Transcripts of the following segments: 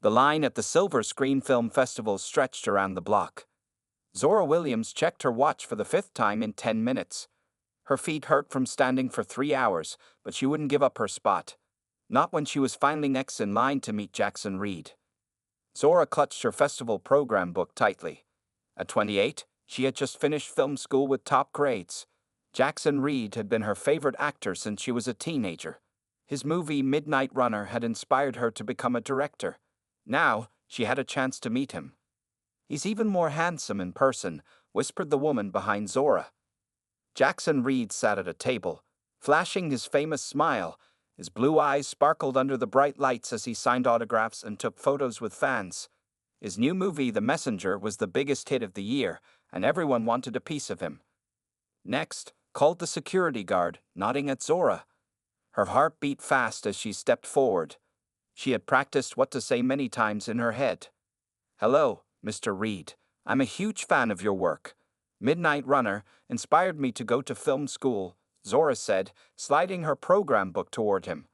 The line at the Silver Screen Film Festival stretched around the block. Zora Williams checked her watch for the fifth time in 10 minutes. Her feet hurt from standing for 3 hours, but she wouldn't give up her spot. Not when she was finally next in line to meet Jackson Reed. Zora clutched her festival program book tightly. At 28, she had just finished film school with top grades. Jackson Reed had been her favorite actor since she was a teenager. His movie Midnight Runner had inspired her to become a director. Now, she had a chance to meet him. "He's even more handsome in person," whispered the woman behind Zora. Jackson Reed sat at a table, flashing his famous smile. His blue eyes sparkled under the bright lights as he signed autographs and took photos with fans. His new movie, The Messenger, was the biggest hit of the year, and everyone wanted a piece of him. "Next," called the security guard, nodding at Zora. Her heart beat fast as she stepped forward. She had practiced what to say many times in her head. "Hello, Mr. Reed. I'm a huge fan of your work. Midnight Runner inspired me to go to film school," Zora said, sliding her program book toward him.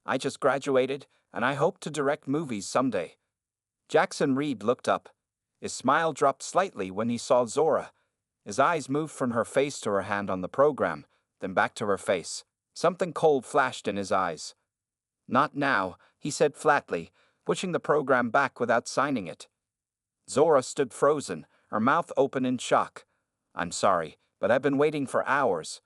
"I just graduated, and I hope to direct movies someday." Jackson Reed looked up. His smile dropped slightly when he saw Zora. His eyes moved from her face to her hand on the program, then back to her face. Something cold flashed in his eyes. "Not now," he said flatly, pushing the program back without signing it. Zora stood frozen, her mouth open in shock. "I'm sorry, but I've been waiting for hours."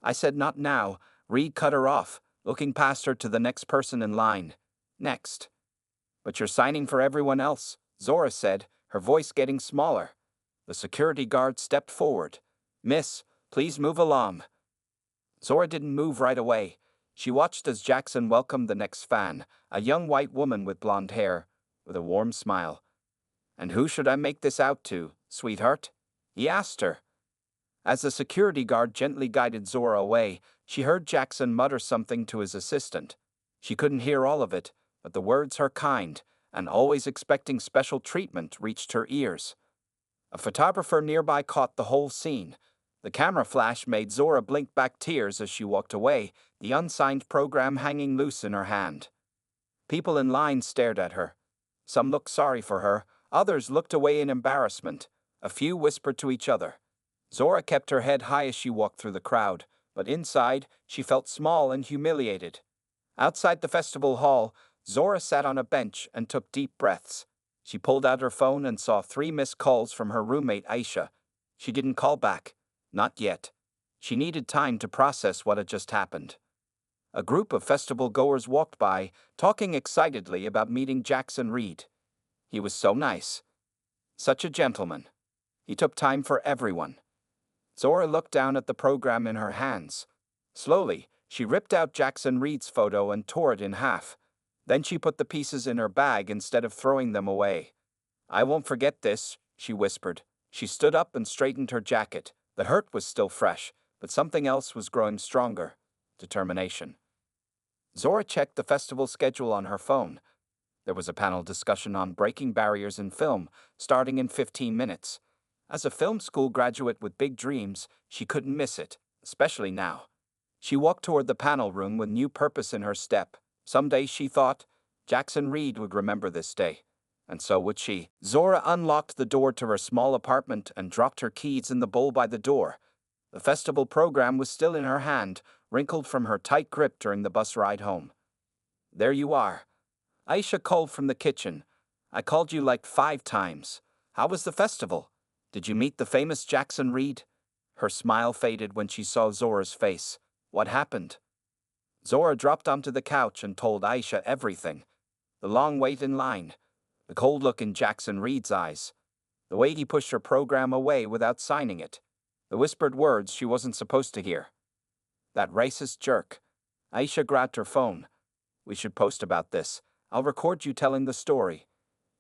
"I said not now," Reed cut her off, looking past her to the next person in line. "Next." "But you're signing for everyone else," Zora said, her voice getting smaller. The security guard stepped forward. "Miss, please move along." Zora didn't move right away. She watched as Jackson welcomed the next fan, a young white woman with blonde hair, with a warm smile. "And who should I make this out to, sweetheart?" he asked her. As the security guard gently guided Zora away, she heard Jackson mutter something to his assistant. She couldn't hear all of it, but the words "her kind" and "always expecting special treatment" reached her ears. A photographer nearby caught the whole scene. The camera flash made Zora blink back tears as she walked away, the unsigned program hanging loose in her hand. People in line stared at her. Some looked sorry for her, others looked away in embarrassment. A few whispered to each other. Zora kept her head high as she walked through the crowd, but inside, she felt small and humiliated. Outside the festival hall, Zora sat on a bench and took deep breaths. She pulled out her phone and saw 3 missed calls from her roommate Aisha. She didn't call back. Not yet. She needed time to process what had just happened. A group of festival goers walked by, talking excitedly about meeting Jackson Reed. He was so nice. Such a gentleman. He took time for everyone. Zora looked down at the program in her hands. Slowly, she ripped out Jackson Reed's photo and tore it in half. Then she put the pieces in her bag instead of throwing them away. "I won't forget this," she whispered. She stood up and straightened her jacket. The hurt was still fresh, but something else was growing stronger. Determination. Zora checked the festival schedule on her phone. There was a panel discussion on breaking barriers in film, starting in 15 minutes. As a film school graduate with big dreams, she couldn't miss it, especially now. She walked toward the panel room with new purpose in her step. Someday, she thought, Jackson Reed would remember this day. And so would she. Zora unlocked the door to her small apartment and dropped her keys in the bowl by the door. The festival program was still in her hand, wrinkled from her tight grip during the bus ride home. "There you are." Aisha called from the kitchen. "I called you like 5 times. How was the festival? Did you meet the famous Jackson Reed?" Her smile faded when she saw Zora's face. "What happened?" Zora dropped onto the couch and told Aisha everything. The long wait in line. The cold look in Jackson Reed's eyes. The way he pushed her program away without signing it. The whispered words she wasn't supposed to hear. That racist jerk. Aisha grabbed her phone. "We should post about this. I'll record you telling the story.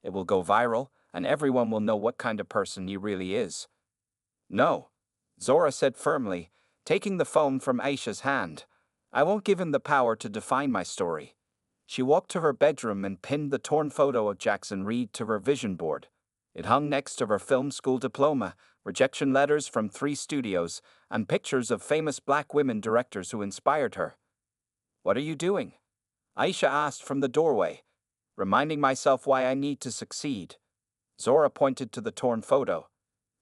It will go viral, and everyone will know what kind of person he really is." "No," Zora said firmly, taking the phone from Aisha's hand. "I won't give him the power to define my story." She walked to her bedroom and pinned the torn photo of Jackson Reed to her vision board. It hung next to her film school diploma, rejection letters from 3 studios, and pictures of famous black women directors who inspired her. "What are you doing?" Aisha asked from the doorway. reminding myself why I need to succeed. Zora pointed to the torn photo.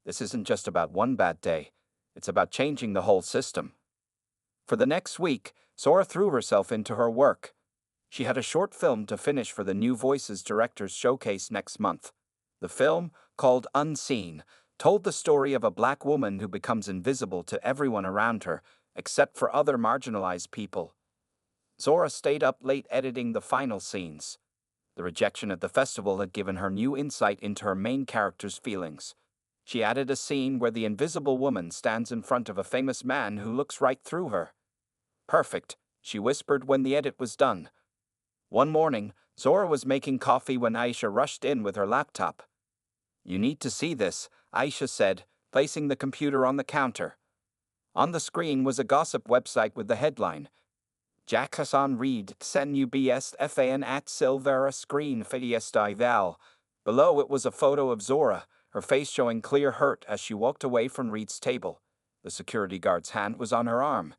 This isn't just about one bad day. It's about changing the whole system. For the next week, Zora threw herself into her work. She had a short film to finish for the New Voices Directors Showcase next month. The film, called Unseen, told the story of a black woman who becomes invisible to everyone around her, except for other marginalized people. Zora stayed up late editing the final scenes. The rejection at the festival had given her new insight into her main character's feelings. She added a scene where the invisible woman stands in front of a famous man who looks right through her. "Perfect," she whispered when the edit was done. One morning, Zora was making coffee when Aisha rushed in with her laptop. "You need to see this," Aisha said, placing the computer on the counter. On the screen was a gossip website with the headline, "Jackson Reid sen ubs fan at Silvera screen val." Below it was a photo of Zora, her face showing clear hurt as she walked away from Reid's table. The security guard's hand was on her arm.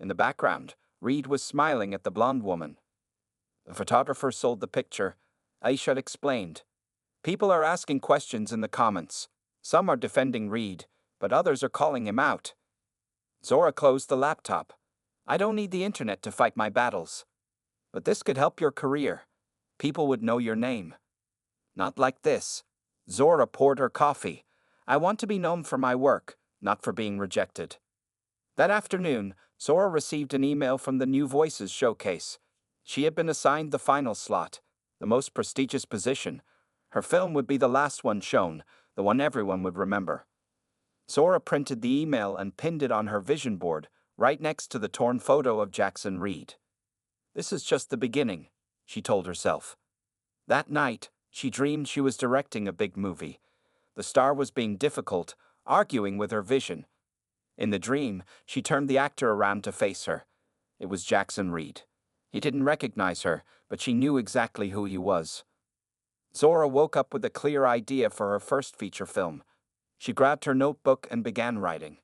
In the background, Reid was smiling at the blonde woman. "The photographer sold the picture," Aisha explained. "People are asking questions in the comments. Some are defending Reid, but others are calling him out." Zora closed the laptop. "I don't need the internet to fight my battles. But this could help your career. People would know your name." "Not like this." Zora poured her coffee. "I want to be known for my work, not for being rejected." That afternoon, Zora received an email from the New Voices Showcase. She had been assigned the final slot, the most prestigious position. Her film would be the last one shown, the one everyone would remember. Zora printed the email and pinned it on her vision board, right next to the torn photo of Jackson Reid. "This is just the beginning," she told herself. That night, she dreamed she was directing a big movie. The star was being difficult, arguing with her vision. In the dream, she turned the actor around to face her. It was Jackson Reid. He didn't recognize her, but she knew exactly who he was. Zora woke up with a clear idea for her first feature film. She grabbed her notebook and began writing.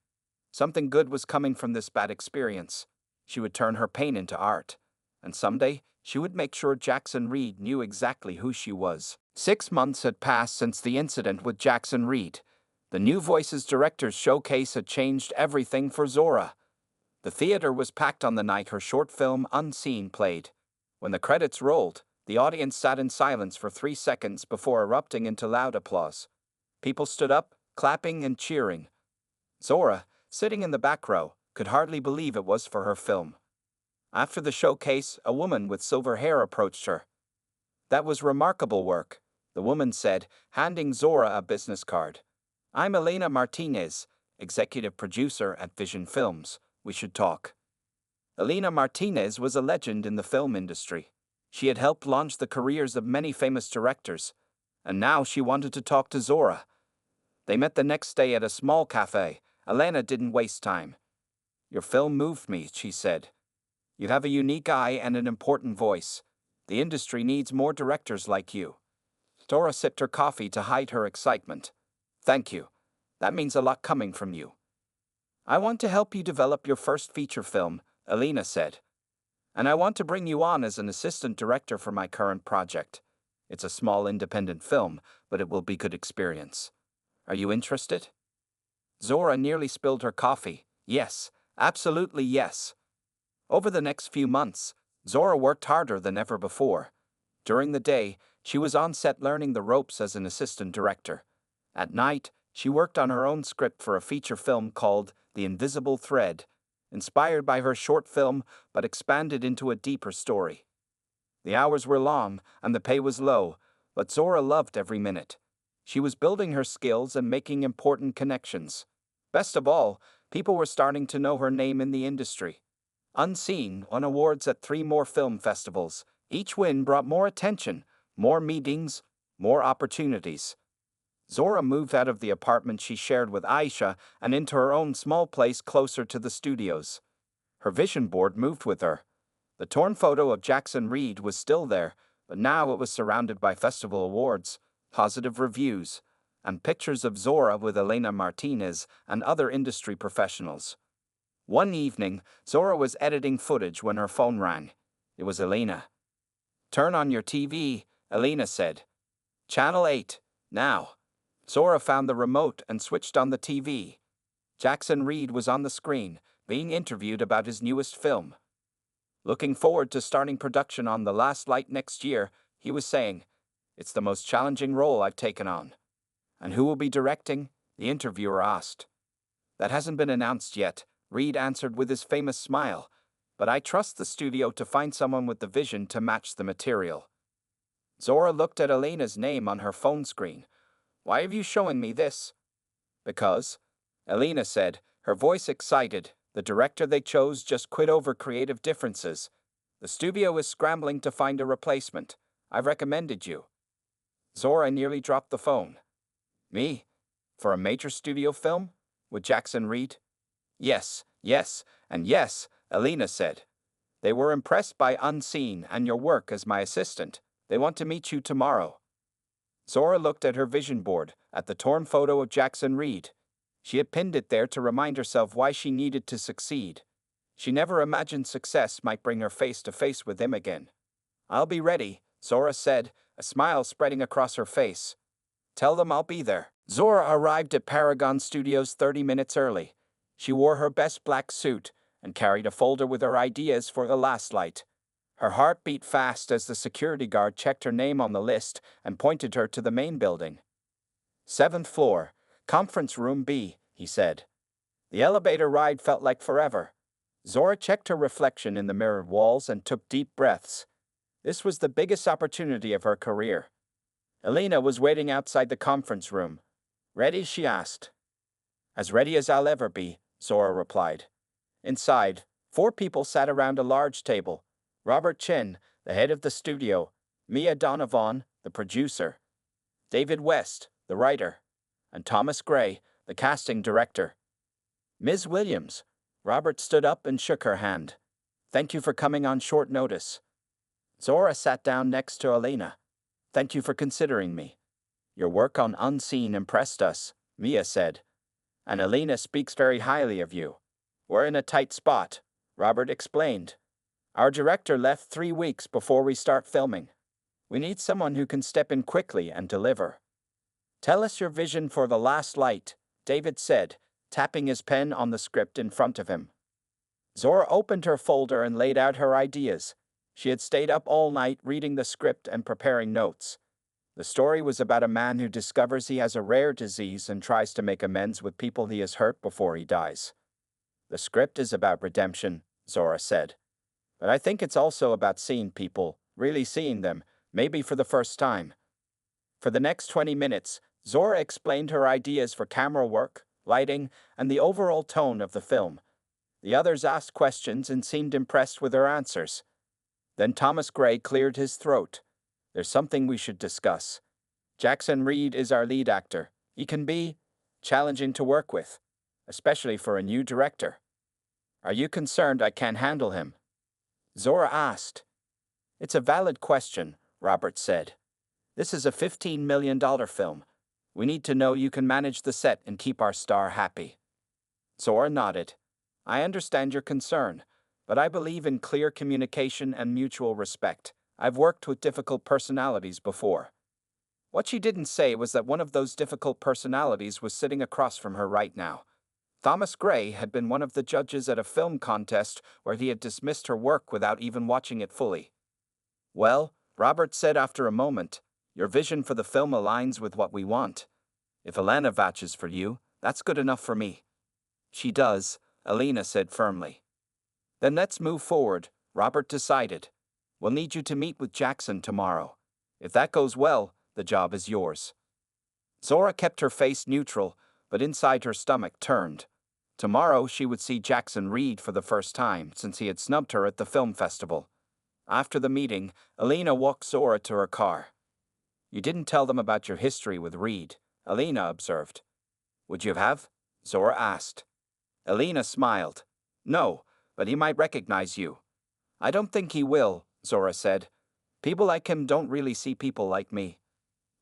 Something good was coming from this bad experience. She would turn her pain into art. And someday, she would make sure Jackson Reid knew exactly who she was. 6 months had passed since the incident with Jackson Reid. The New Voices Directors Showcase had changed everything for Zora. The theater was packed on the night her short film Unseen played. When the credits rolled, the audience sat in silence for 3 seconds before erupting into loud applause. People stood up, clapping and cheering. Zora, sitting in the back row, could hardly believe it was for her film. After the showcase, a woman with silver hair approached her. "That was remarkable work," the woman said, handing Zora a business card. "I'm Elena Martinez, executive producer at Vision Films. We should talk." Elena Martinez was a legend in the film industry. She had helped launch the careers of many famous directors, and now she wanted to talk to Zora. They met the next day at a small cafe. Elena didn't waste time. "Your film moved me," she said. "You have a unique eye and an important voice. The industry needs more directors like you." Zora sipped her coffee to hide her excitement. "Thank you. That means a lot coming from you." "I want to help you develop your first feature film," Elena said. "And I want to bring you on as an assistant director for my current project. It's a small independent film, but it will be good experience. Are you interested?" Zora nearly spilled her coffee. Yes, absolutely yes. Over the next few months, Zora worked harder than ever before. During the day, she was on set learning the ropes as an assistant director. At night, she worked on her own script for a feature film called The Invisible Thread, inspired by her short film but expanded into a deeper story. The hours were long and the pay was low, but Zora loved every minute. She was building her skills and making important connections. Best of all, people were starting to know her name in the industry. Unseen won awards at 3 more film festivals. Each win brought more attention, more meetings, more opportunities. Zora moved out of the apartment she shared with Aisha and into her own small place closer to the studios. Her vision board moved with her. The torn photo of Jackson Reid was still there, but now it was surrounded by festival awards, positive reviews, and pictures of Zora with Elena Martinez and other industry professionals. One evening, Zora was editing footage when her phone rang. It was Elena. "Turn on your TV," Alina said. Channel 8, now. Zora found the remote and switched on the TV. Jackson Reed was on the screen, being interviewed about his newest film. Looking forward to starting production on The Last Light next year, he was saying, "It's the most challenging role I've taken on." And who will be directing? The interviewer asked. That hasn't been announced yet, Reed answered with his famous smile. But I trust the studio to find someone with the vision to match the material. Zora looked at Alina's name on her phone screen. Why are you showing me this? Because, Alina said, her voice excited, the director they chose just quit over creative differences. The studio is scrambling to find a replacement. I've recommended you. Zora nearly dropped the phone. Me? For a major studio film? With Jackson Reed? Yes, and yes, Alina said. They were impressed by Unseen and your work as my assistant. They want to meet you tomorrow. Zora looked at her vision board, at the torn photo of Jackson Reed. She had pinned it there to remind herself why she needed to succeed. She never imagined success might bring her face to face with him again. I'll be ready, Zora said, a smile spreading across her face. Tell them I'll be there. Zora arrived at Paragon Studios 30 minutes early. She wore her best black suit and carried a folder with her ideas for The Last Light. Her heart beat fast as the security guard checked her name on the list and pointed her to the main building. 7th floor, Conference Room B, he said. The elevator ride felt like forever. Zora checked her reflection in the mirrored walls and took deep breaths. This was the biggest opportunity of her career. Alina was waiting outside the conference room. Ready? She asked. As ready as I'll ever be, Zora replied. Inside, 4 people sat around a large table. Robert Chin, the head of the studio, Mia Donovan, the producer, David West, the writer, and Thomas Gray, the casting director. Ms. Williams, Robert stood up and shook her hand. Thank you for coming on short notice. Zora sat down next to Alina. Thank you for considering me. Your work on Unseen impressed us, Mia said. And Alina speaks very highly of you. We're in a tight spot, Robert explained. Our director left 3 weeks before we start filming. We need someone who can step in quickly and deliver. Tell us your vision for The Last Light, David said, tapping his pen on the script in front of him. Zora opened her folder and laid out her ideas. She had stayed up all night reading the script and preparing notes. The story was about a man who discovers he has a rare disease and tries to make amends with people he has hurt before he dies. The script is about redemption, Zora said. But I think it's also about seeing people, really seeing them, maybe for the first time. For the next 20 minutes, Zora explained her ideas for camera work, lighting, and the overall tone of the film. The others asked questions and seemed impressed with her answers. Then Thomas Gray cleared his throat. There's something we should discuss. Jackson Reed is our lead actor. He can be challenging to work with, especially for a new director. Are you concerned I can't handle him? Zora asked. It's a valid question, Robert said. This is a $15 million film. We need to know you can manage the set and keep our star happy. Zora nodded. I understand your concern, but I believe in clear communication and mutual respect. I've worked with difficult personalities before. What she didn't say was that one of those difficult personalities was sitting across from her right now. Thomas Gray had been one of the judges at a film contest where he had dismissed her work without even watching it fully. Well, Robert said after a moment, your vision for the film aligns with what we want. If Alina vouches for you, that's good enough for me. She does, Alina said firmly. Then let's move forward, Robert decided. We'll need you to meet with Jackson tomorrow. If that goes well, the job is yours. Zora kept her face neutral, but inside her stomach turned. Tomorrow she would see Jackson Reed for the first time since he had snubbed her at the film festival. After the meeting, Alina walked Zora to her car. You didn't tell them about your history with Reed, Alina observed. Would you have? Zora asked. Alina smiled. No, but he might recognize you. I don't think he will, Zora said. People like him don't really see people like me.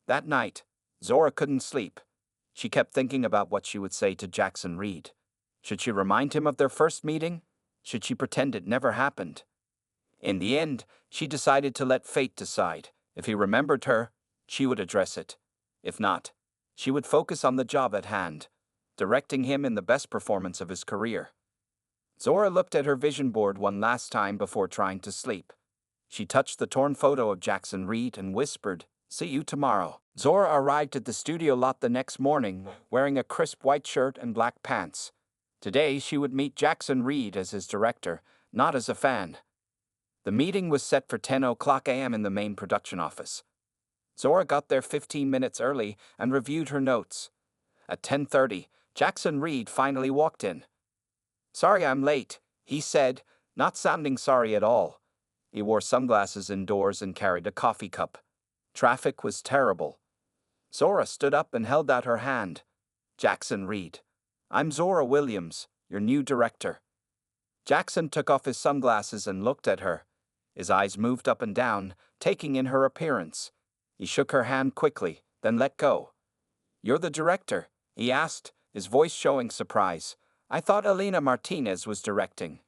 That night, Zora couldn't sleep. She kept thinking about what she would say to Jackson Reed. Should she remind him of their first meeting? Should she pretend it never happened? In the end, she decided to let fate decide. If he remembered her, she would address it. If not, she would focus on the job at hand, directing him in the best performance of his career. Zora looked at her vision board one last time before trying to sleep. She touched the torn photo of Jackson Reed and whispered, "See you tomorrow." Zora arrived at the studio lot the next morning, wearing a crisp white shirt and black pants. Today, she would meet Jackson Reed as his director, not as a fan. The meeting was set for 10:00 a.m. in the main production office. Zora got there 15 minutes early and reviewed her notes. At 10:30, Jackson Reed finally walked in. "Sorry I'm late," he said, not sounding sorry at all. He wore sunglasses indoors and carried a coffee cup. Traffic was terrible. Zora stood up and held out her hand. "Jackson Reed. I'm Zora Williams, your new director." Jackson took off his sunglasses and looked at her. His eyes moved up and down, taking in her appearance. He shook her hand quickly, then let go. "You're the director?" he asked, his voice showing surprise. "I thought Elena Martinez was directing."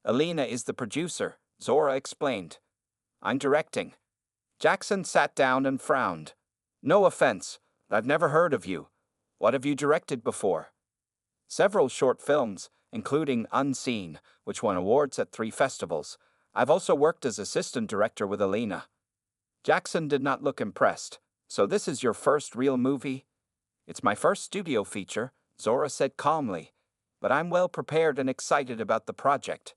"Elena is the producer," Zora explained. "I'm directing." Jackson sat down and frowned. "No offense, I've never heard of you. What have you directed before?" "Several short films, including Unseen, which won awards at 3 festivals. I've also worked as assistant director with Elena." Jackson did not look impressed. "So this is your first real movie?" "It's my first studio feature," Zora said calmly, "but I'm well prepared and excited about the project."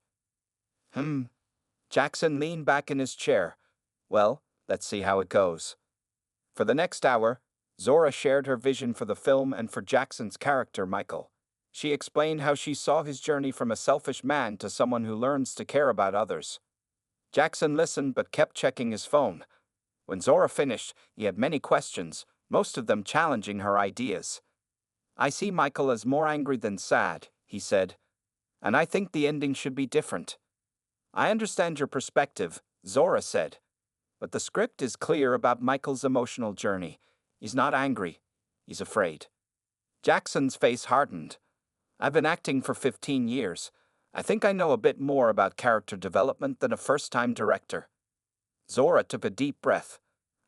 Jackson leaned back in his chair. "Well, let's see how it goes." For the next hour, Zora shared her vision for the film and for Jackson's character, Michael. She explained how she saw his journey from a selfish man to someone who learns to care about others. Jackson listened but kept checking his phone. When Zora finished, he had many questions, most of them challenging her ideas. "I see Michael as more angry than sad," he said, "and I think the ending should be different." "I understand your perspective," Zora said, "but the script is clear about Michael's emotional journey. He's not angry, he's afraid." Jackson's face hardened. "I've been acting for 15 years. I think I know a bit more about character development than a first-time director." Zora took a deep breath.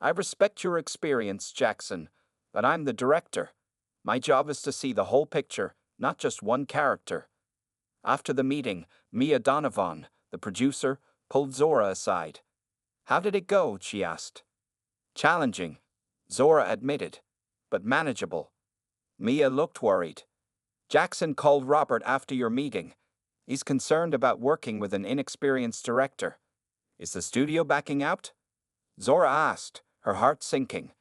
"I respect your experience, Jackson, but I'm the director. My job is to see the whole picture, not just one character." After the meeting, Mia Donovan, the producer, pulled Zora aside. "How did it go?" she asked. "Challenging," Zora admitted, "but manageable." Mia looked worried. "Jackson called Robert after your meeting. He's concerned about working with an inexperienced director. Is the studio backing out?" Zora asked, her heart sinking.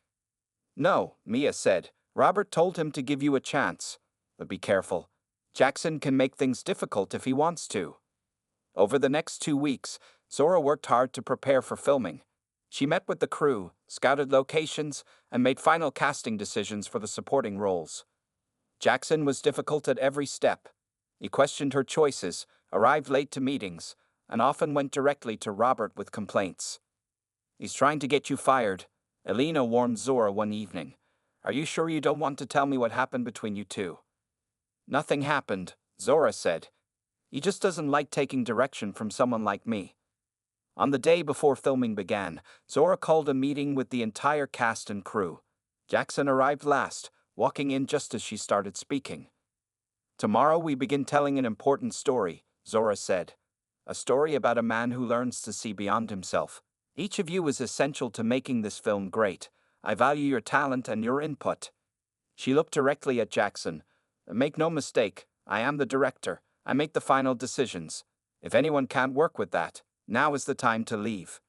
"No," Mia said. "Robert told him to give you a chance. But be careful. Jackson can make things difficult if he wants to." Over the next 2 weeks, Zora worked hard to prepare for filming. She met with the crew, scouted locations, and made final casting decisions for the supporting roles. Jackson was difficult at every step. He questioned her choices, arrived late to meetings, and often went directly to Robert with complaints. "He's trying to get you fired," Elena warned Zora one evening. "Are you sure you don't want to tell me what happened between you two?" "Nothing happened," Zora said. "He just doesn't like taking direction from someone like me." On the day before filming began, Zora called a meeting with the entire cast and crew. Jackson arrived last, walking in just as she started speaking. "Tomorrow we begin telling an important story," Zora said. "A story about a man who learns to see beyond himself. Each of you is essential to making this film great. I value your talent and your input." She looked directly at Jackson. "Make no mistake, I am the director. I make the final decisions. If anyone can't work with that, now is the time to leave."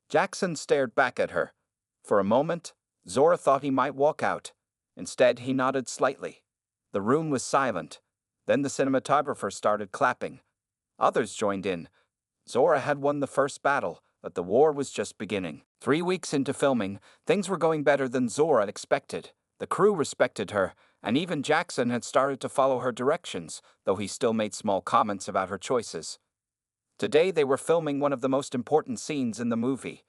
Jackson stared back at her. For a moment, Zora thought he might walk out. Instead, he nodded slightly. The room was silent. Then the cinematographer started clapping. Others joined in. Zora had won the first battle, but the war was just beginning. 3 weeks into filming, things were going better than Zora expected. The crew respected her, and even Jackson had started to follow her directions, though he still made small comments about her choices. Today they were filming one of the most important scenes in the movie.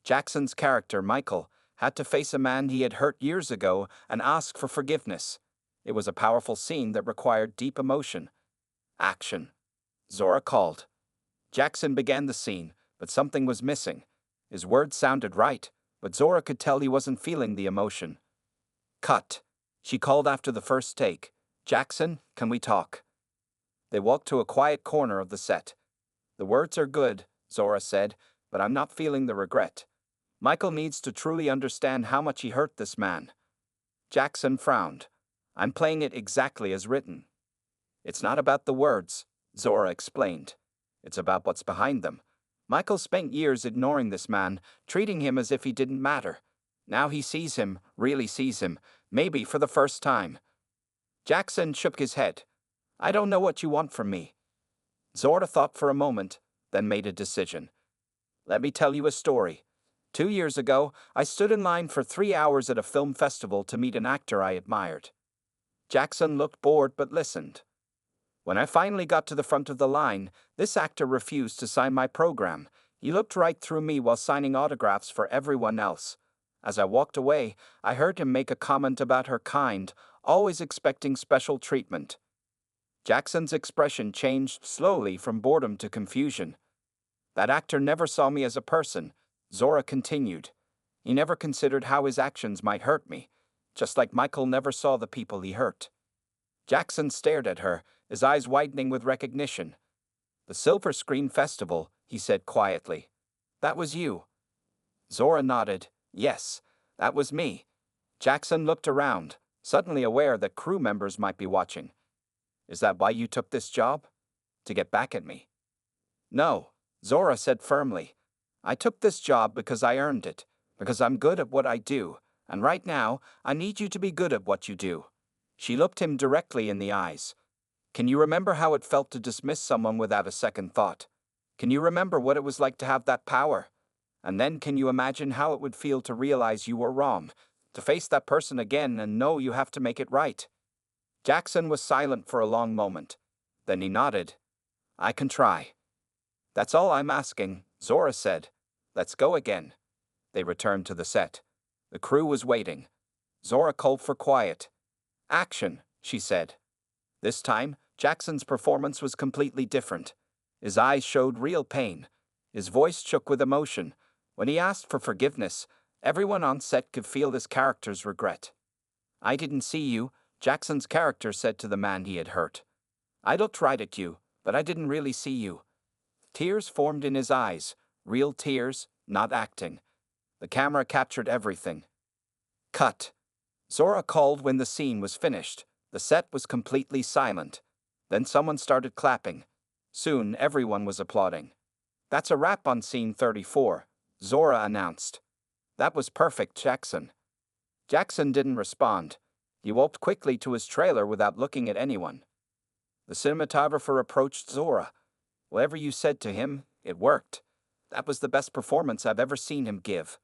Jackson's character, Michael, had to face a man he had hurt years ago and ask for forgiveness. It was a powerful scene that required deep emotion. "Action," Zora called. Jackson began the scene, but something was missing. His words sounded right, but Zora could tell he wasn't feeling the emotion. Cut. She called after the first take. Jackson, can we talk? They walked to a quiet corner of the set. The words are good, Zora said, but I'm not feeling the regret. Michael needs to truly understand how much he hurt this man. Jackson frowned. I'm playing it exactly as written. It's not about the words, Zora explained. It's about what's behind them. Michael spent years ignoring this man, treating him as if he didn't matter. Now he sees him, really sees him, maybe for the first time. Jackson shook his head. I don't know what you want from me. Zora thought for a moment, then made a decision. Let me tell you a story. 2 years ago, I stood in line for 3 hours at a film festival to meet an actor I admired. Jackson looked bored but listened. When I finally got to the front of the line, this actor refused to sign my program. He looked right through me while signing autographs for everyone else. As I walked away, I heard him make a comment about her kind, always expecting special treatment. Jackson's expression changed slowly from boredom to confusion. That actor never saw me as a person, Zora continued. He never considered how his actions might hurt me, just like Michael never saw the people he hurt. Jackson stared at her, his eyes widening with recognition. The Silver Screen Festival, he said quietly. That was you. Zora nodded. Yes, that was me. Jackson looked around, suddenly aware that crew members might be watching. Is that why you took this job? To get back at me? No, Zora said firmly. I took this job because I earned it, because I'm good at what I do, and right now, I need you to be good at what you do. She looked him directly in the eyes. Can you remember how it felt to dismiss someone without a second thought? Can you remember what it was like to have that power? And then can you imagine how it would feel to realize you were wrong, to face that person again and know you have to make it right? Jackson was silent for a long moment. Then he nodded. I can try. That's all I'm asking, Zora said. Let's go again. They returned to the set. The crew was waiting. Zora called for quiet. Action, she said. This time, Jackson's performance was completely different. His eyes showed real pain. His voice shook with emotion. When he asked for forgiveness, everyone on set could feel his character's regret. I didn't see you, Jackson's character said to the man he had hurt. I looked right at you, but I didn't really see you. Tears formed in his eyes, real tears, not acting. The camera captured everything. Cut. Zora called when the scene was finished. The set was completely silent. Then someone started clapping. Soon everyone was applauding. That's a wrap on scene 34, Zora announced. That was perfect, Jackson. Jackson didn't respond. He walked quickly to his trailer without looking at anyone. The cinematographer approached Zora. Whatever you said to him, it worked. That was the best performance I've ever seen him give.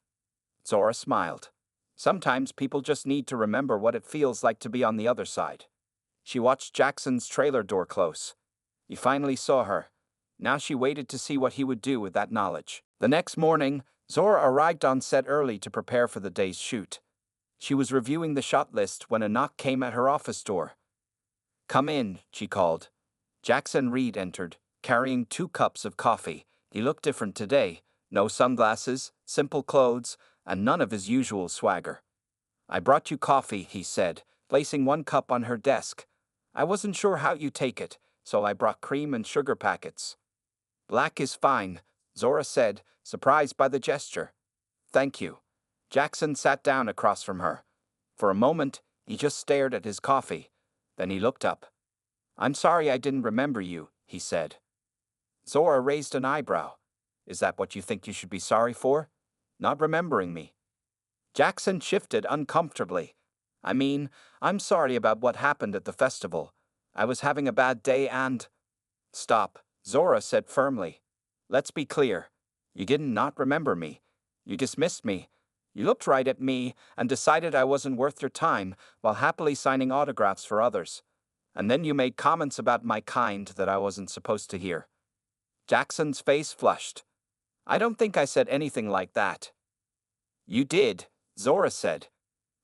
Zora smiled. Sometimes people just need to remember what it feels like to be on the other side. She watched Jackson's trailer door close. He finally saw her. Now she waited to see what he would do with that knowledge. The next morning, Zora arrived on set early to prepare for the day's shoot. She was reviewing the shot list when a knock came at her office door. Come in, she called. Jackson Reed entered, carrying 2 cups of coffee. He looked different today. No sunglasses, simple clothes, and none of his usual swagger. I brought you coffee, he said, placing 1 cup on her desk. I wasn't sure how you take it, so I brought cream and sugar packets. Black is fine, Zora said, surprised by the gesture. Thank you. Jackson sat down across from her. For a moment, he just stared at his coffee. Then he looked up. I'm sorry I didn't remember you, he said. Zora raised an eyebrow. Is that what you think you should be sorry for? Not remembering me? Jackson shifted uncomfortably. I mean, I'm sorry about what happened at the festival. I was having a bad day and... Stop, Zora said firmly. Let's be clear. You didn't not remember me. You dismissed me. You looked right at me and decided I wasn't worth your time while happily signing autographs for others. And then you made comments about my kind that I wasn't supposed to hear. Jackson's face flushed. I don't think I said anything like that. You did, Zora said.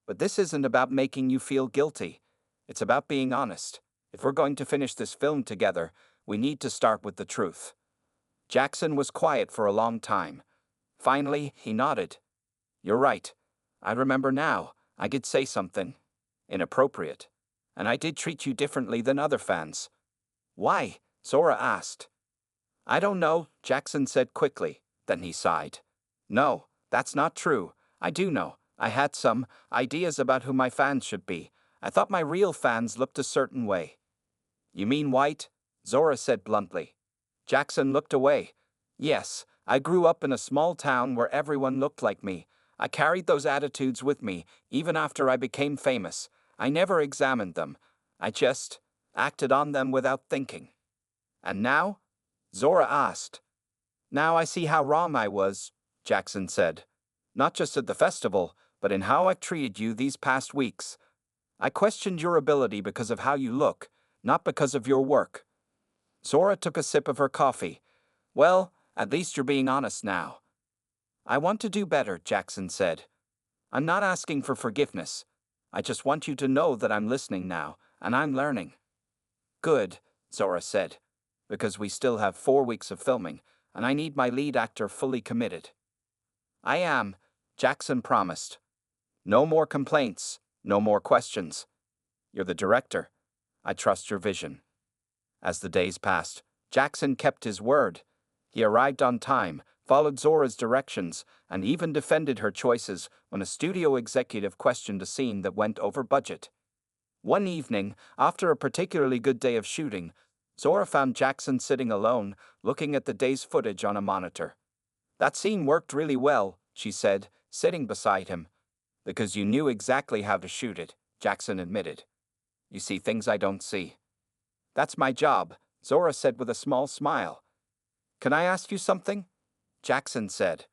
But this isn't about making you feel guilty. It's about being honest. If we're going to finish this film together, we need to start with the truth. Jackson was quiet for a long time. Finally, he nodded. You're right. I remember now. I did say something inappropriate. And I did treat you differently than other fans. Why? Zora asked. I don't know, Jackson said quickly. Then he sighed. No, that's not true. I do know. I had some ideas about who my fans should be. I thought my real fans looked a certain way. You mean white? Zora said bluntly. Jackson looked away. Yes, I grew up in a small town where everyone looked like me. I carried those attitudes with me, even after I became famous. I never examined them. I just acted on them without thinking. And now? Zora asked. Now I see how wrong I was, Jackson said. Not just at the festival, but in how I've treated you these past weeks. I questioned your ability because of how you look, not because of your work. Zora took a sip of her coffee. Well, at least you're being honest now. I want to do better, Jackson said. I'm not asking for forgiveness. I just want you to know that I'm listening now, and I'm learning. Good, Zora said, because we still have 4 weeks of filming, and I need my lead actor fully committed. I am, Jackson promised. No more complaints, no more questions. You're the director. I trust your vision. As the days passed, Jackson kept his word. He arrived on time, followed Zora's directions, and even defended her choices when a studio executive questioned a scene that went over budget. One evening, after a particularly good day of shooting, Zora found Jackson sitting alone, looking at the day's footage on a monitor. That scene worked really well, she said, sitting beside him. Because you knew exactly how to shoot it, Jackson admitted. You see things I don't see. That's my job, Zora said with a small smile. Can I ask you something? Jackson said.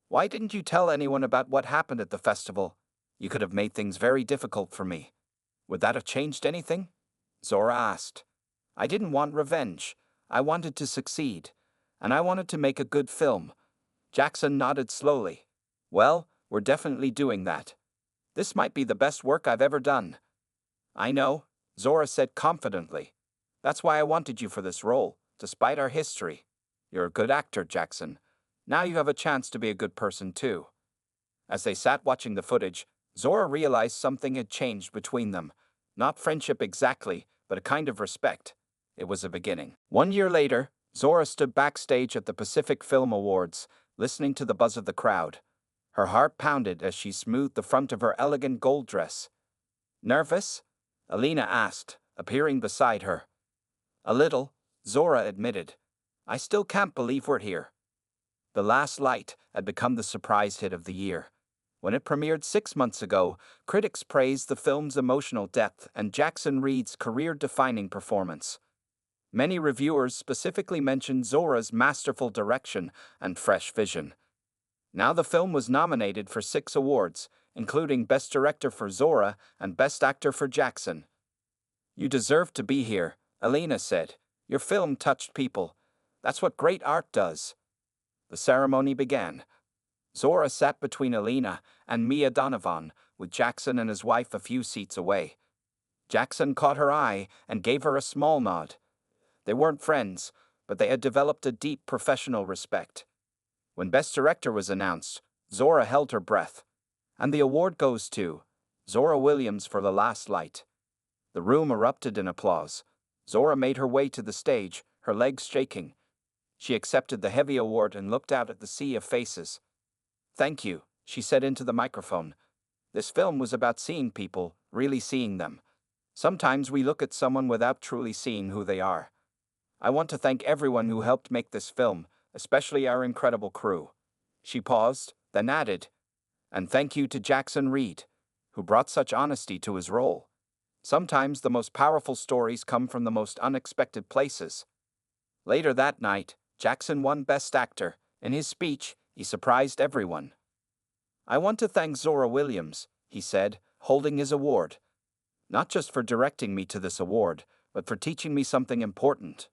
Why didn't you tell anyone about what happened at the festival? You could have made things very difficult for me. Would that have changed anything? Zora asked. I didn't want revenge. I wanted to succeed. And I wanted to make a good film. Jackson nodded slowly. Well, we're definitely doing that. This might be the best work I've ever done. I know, Zora said confidently. That's why I wanted you for this role, despite our history. You're a good actor, Jackson. Now you have a chance to be a good person, too. As they sat watching the footage, Zora realized something had changed between them. Not friendship exactly, but a kind of respect. It was a beginning. 1 year later, Zora stood backstage at the Pacific Film Awards, listening to the buzz of the crowd. Her heart pounded as she smoothed the front of her elegant gold dress. Nervous? Alina asked, appearing beside her. A little, Zora admitted. I still can't believe we're here. The Last Light had become the surprise hit of the year. When it premiered 6 months ago, critics praised the film's emotional depth and Jackson Reed's career-defining performance. Many reviewers specifically mentioned Zora's masterful direction and fresh vision. Now the film was nominated for 6 awards, including Best Director for Zora and Best Actor for Jackson. You deserve to be here, Alina said. Your film touched people. That's what great art does. The ceremony began. Zora sat between Alina and Mia Donovan, with Jackson and his wife a few seats away. Jackson caught her eye and gave her a small nod. They weren't friends, but they had developed a deep professional respect. When Best Director was announced, Zora held her breath. And the award goes to Zora Williams for The Last Light. The room erupted in applause. Zora made her way to the stage, her legs shaking. She accepted the heavy award and looked out at the sea of faces. Thank you, she said into the microphone. This film was about seeing people, really seeing them. Sometimes we look at someone without truly seeing who they are. I want to thank everyone who helped make this film, especially our incredible crew. She paused, then added, and thank you to Jackson Reed, who brought such honesty to his role. Sometimes the most powerful stories come from the most unexpected places. Later that night, Jackson won Best Actor. In his speech, he surprised everyone. I want to thank Zora Williams, he said, holding his award. Not just for directing me to this award, but for teaching me something important.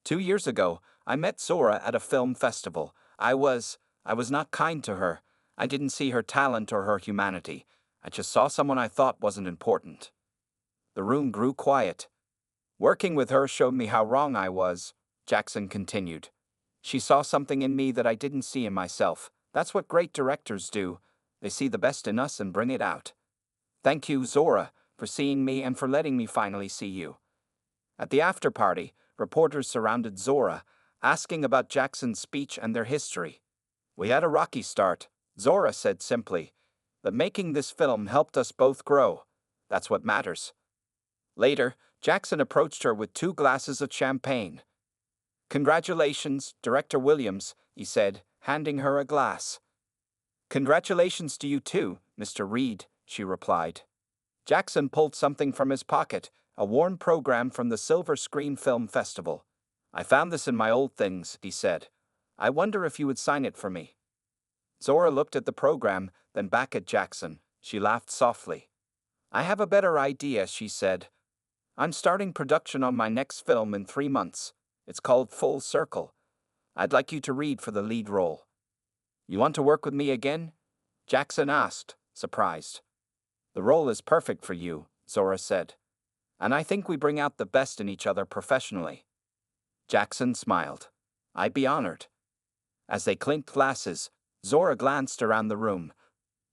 2 years ago, I met Zora at a film festival. I was not kind to her. I didn't see her talent or her humanity. I just saw someone I thought wasn't important. The room grew quiet. Working with her showed me how wrong I was, Jackson continued. She saw something in me that I didn't see in myself. That's what great directors do. They see the best in us and bring it out. Thank you, Zora, for seeing me and for letting me finally see you. At the after party, reporters surrounded Zora, asking about Jackson's speech and their history. We had a rocky start, Zora said simply, but making this film helped us both grow. That's what matters. Later, Jackson approached her with 2 glasses of champagne. Congratulations, Director Williams, he said, handing her a glass. Congratulations to you too, Mr. Reed, she replied. Jackson pulled something from his pocket, a worn program from the Silver Screen Film Festival. I found this in my old things, he said. I wonder if you would sign it for me. Zora looked at the program, then back at Jackson. She laughed softly. I have a better idea, she said. I'm starting production on my next film in 3 months. It's called Full Circle. I'd like you to read for the lead role. You want to work with me again? Jackson asked, surprised. The role is perfect for you, Zora said. And I think we bring out the best in each other professionally. Jackson smiled. I'd be honored. As they clinked glasses, Zora glanced around the room.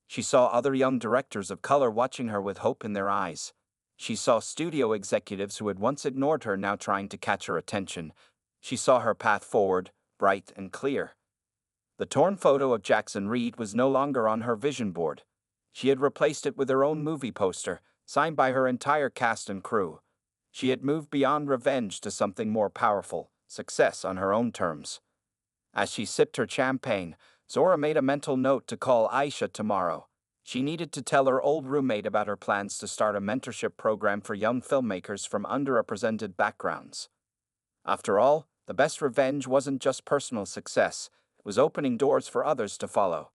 She saw other young directors of color watching her with hope in their eyes. She saw studio executives who had once ignored her now trying to catch her attention. She saw her path forward, bright and clear. The torn photo of Jackson Reed was no longer on her vision board. She had replaced it with her own movie poster, signed by her entire cast and crew. She had moved beyond revenge to something more powerful, success on her own terms. As she sipped her champagne, Zora made a mental note to call Aisha tomorrow. She needed to tell her old roommate about her plans to start a mentorship program for young filmmakers from underrepresented backgrounds. After all, the best revenge wasn't just personal success, it was opening doors for others to follow.